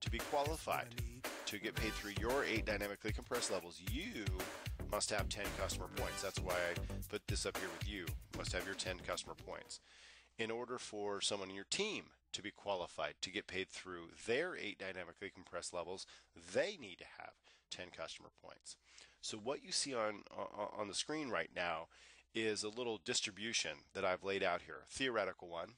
to be qualified to get paid through your 8 dynamically compressed levels, you must have 10 customer points. That's why I put this up here with you. You must have your 10 customer points. In order for someone in your team to be qualified to get paid through their 8 dynamically compressed levels, they need to have 10 customer points. So what you see on the screen right now is a little distribution that I've laid out here, a theoretical one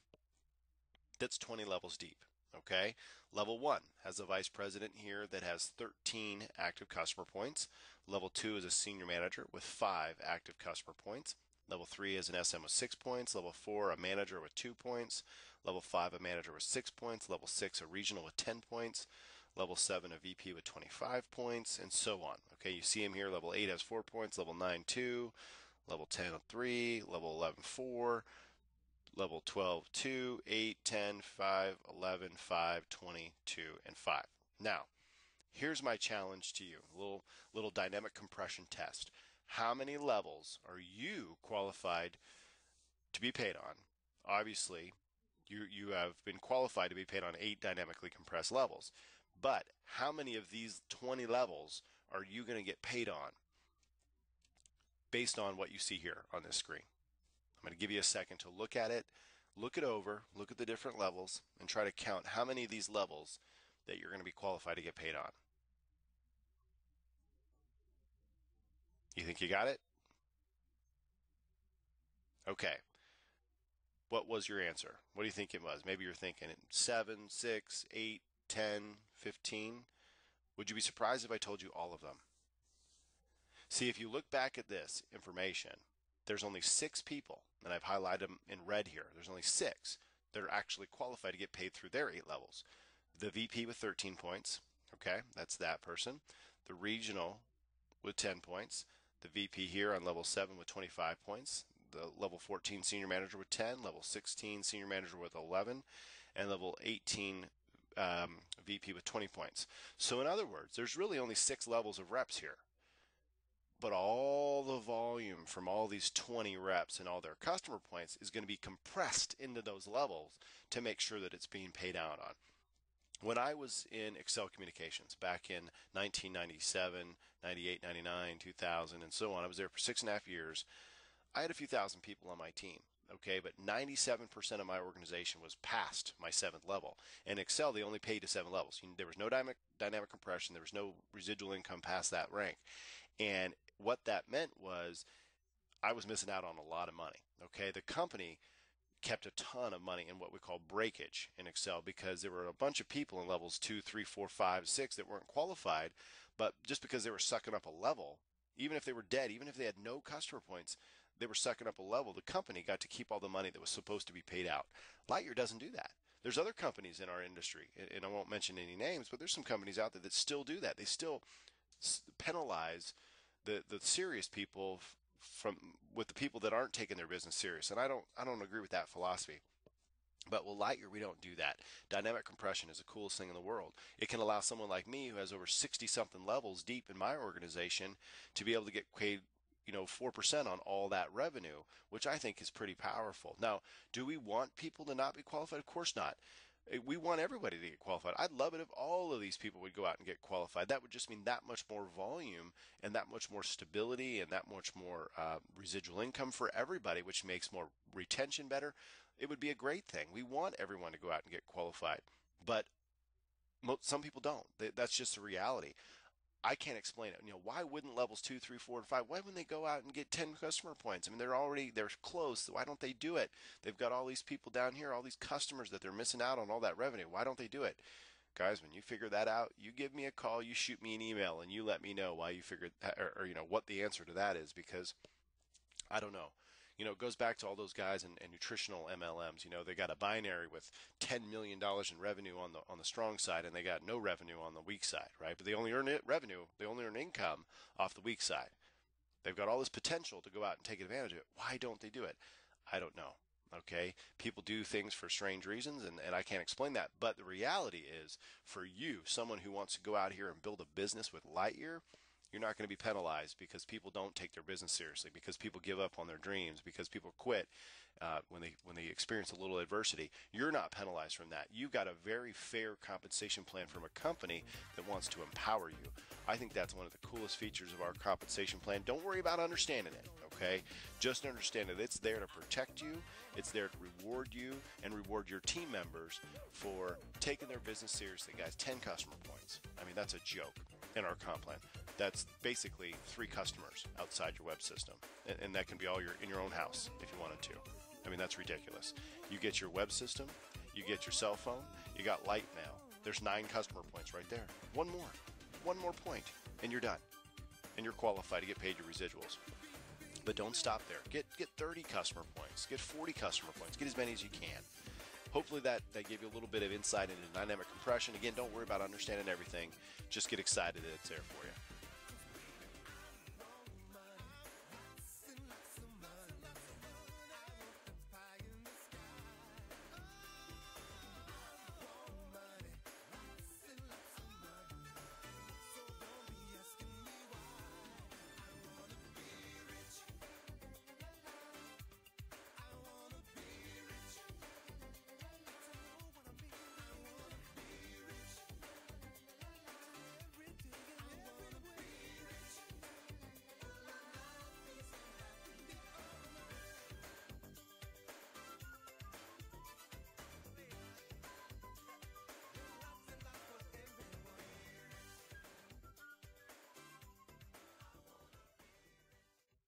that's 20 levels deep. Okay, level 1 has a vice president here that has 13 active customer points. Level 2 is a senior manager with 5 active customer points. Level 3 is an SM with 6 points. Level 4, a manager with 2 points. Level 5, a manager with 6 points. Level 6, a regional with 10 points. Level 7, a VP with 25 points, and so on. Okay, you see him here. Level 8 has 4 points. Level 9, 2. Level 10, 3. Level 11, 4. Level 12, 2, 8, 10, 5, 11, 5, 20, 2, and 5. Now, here's my challenge to you, a little dynamic compression test. How many levels are you qualified to be paid on? Obviously, you have been qualified to be paid on 8 dynamically compressed levels. But how many of these 20 levels are you going to get paid on based on what you see here on this screen? I'm going to give you a second to look at it, look it over, look at the different levels, and try to count how many of these levels that you're going to be qualified to get paid on. You think you got it? Okay. What was your answer? What do you think it was? Maybe you're thinking 7, 6, 8, 10, 15. Would you be surprised if I told you all of them? See, if you look back at this information, there's only 6 people, and I've highlighted them in red here. There's only 6 that are actually qualified to get paid through their 8 levels. The VP with 13 points, okay, that's that person. The regional with 10 points. The VP here on level 7 with 25 points. The level 14 senior manager with 10, level 16 senior manager with 11, and level 18 VP with 20 points. So in other words, there's really only 6 levels of reps here. But all the volume from all these 20 reps and all their customer points is going to be compressed into those levels to make sure that it's being paid out on. When I was in Excel Communications back in 1997, 98, 99, 2000, and so on, I was there for 6.5 years. I had a few thousand people on my team. Okay, but 97% of my organization was past my 7th level. In Excel, they only paid to 7 levels. There was no dynamic compression. There was no residual income past that rank. And what that meant was I was missing out on a lot of money. Okay, the company kept a ton of money in what we call breakage in Excel because there were a bunch of people in levels 2, 3, 4, 5, 6 that weren't qualified, but just because they were sucking up a level, even if they were dead, even if they had no customer points, they were sucking up a level. The company got to keep all the money that was supposed to be paid out. Lightyear doesn't do that. There's other companies in our industry, and I won't mention any names, but there's some companies out there that still do that. They still penalize the serious people with the people that aren't taking their business serious. And I don't agree with that philosophy. But with Lightyear, we don't do that. Dynamic compression is the coolest thing in the world. It can allow someone like me who has over 60-something levels deep in my organization to be able to get paid 4% on all that revenue, which I think is pretty powerful. Now, do we want people to not be qualified? Of course not. We want everybody to get qualified. I'd love it if all of these people would go out and get qualified. That would just mean that much more volume and that much more stability and that much more residual income for everybody, which makes more retention better. It would be a great thing. We want everyone to go out and get qualified, but some people don't. That's just the reality. I can't explain it. Why wouldn't levels 2, 3, 4, and 5? Why wouldn't they go out and get 10 customer points? I mean, they're close. So why don't they do it? They've got all these people down here, all these customers that they're missing out on all that revenue. Why don't they do it? Guys, when you figure that out, you give me a call, you shoot me an email, and you let me know why you figured, or what the answer to that is, because I don't know. It goes back to all those guys and nutritional MLMs. They got a binary with $10 million in revenue on the strong side, and they got no revenue on the weak side, right? But they only earn revenue, they only earn income off the weak side. They've got all this potential to go out and take advantage of it. Why don't they do it? I don't know. Okay, people do things for strange reasons, and I can't explain that. But the reality is, for you, someone who wants to go out here and build a business with Lightyear, you're not going to be penalized because people don't take their business seriously, because people give up on their dreams, because people quit when they experience a little adversity, you're not penalized from that. You've got a very fair compensation plan from a company that wants to empower you. I think that's one of the coolest features of our compensation plan. Don't worry about understanding it, okay? Just understand that it's there to protect you, it's there to reward you, and reward your team members for taking their business seriously. Guys, 10 customer points. I mean, that's a joke in our comp plan. That's basically 3 customers outside your web system, and that can be all in your own house if you wanted to. I mean, that's ridiculous. You get your web system, you get your cell phone, you got light mail. There's 9 customer points right there. One more point, and you're done. And you're qualified to get paid your residuals. But don't stop there. Get 30 customer points. Get 40 customer points. Get as many as you can. Hopefully that gave you a little bit of insight into dynamic compression. Again, don't worry about understanding everything. Just get excited that it's there for you.